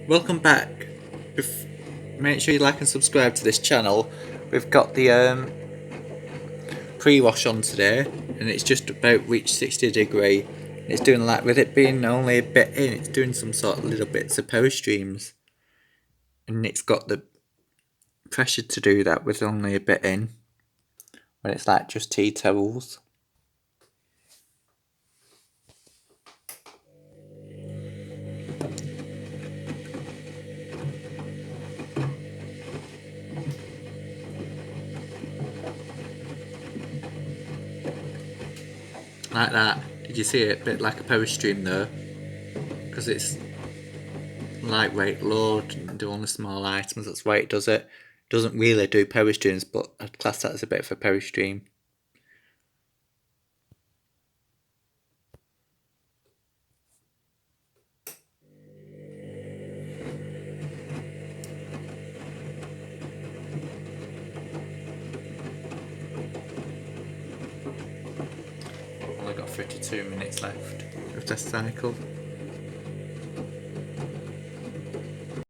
Welcome back. Make sure you like and subscribe to this channel. We've got the pre-wash on today, and it's just about reached 60 degree. It's doing, like, with it being only a bit in, it's doing some sort of little bits of power streams, and it's got the pressure to do that with only a bit in, when it's like just tea towels. Like that. Did you see it? A bit like a power stream though, because it's lightweight load and do only small items. That's why it does it. It doesn't really do power streams, but I'd class that as a bit of a power stream. Only got 32 minutes left of this cycle.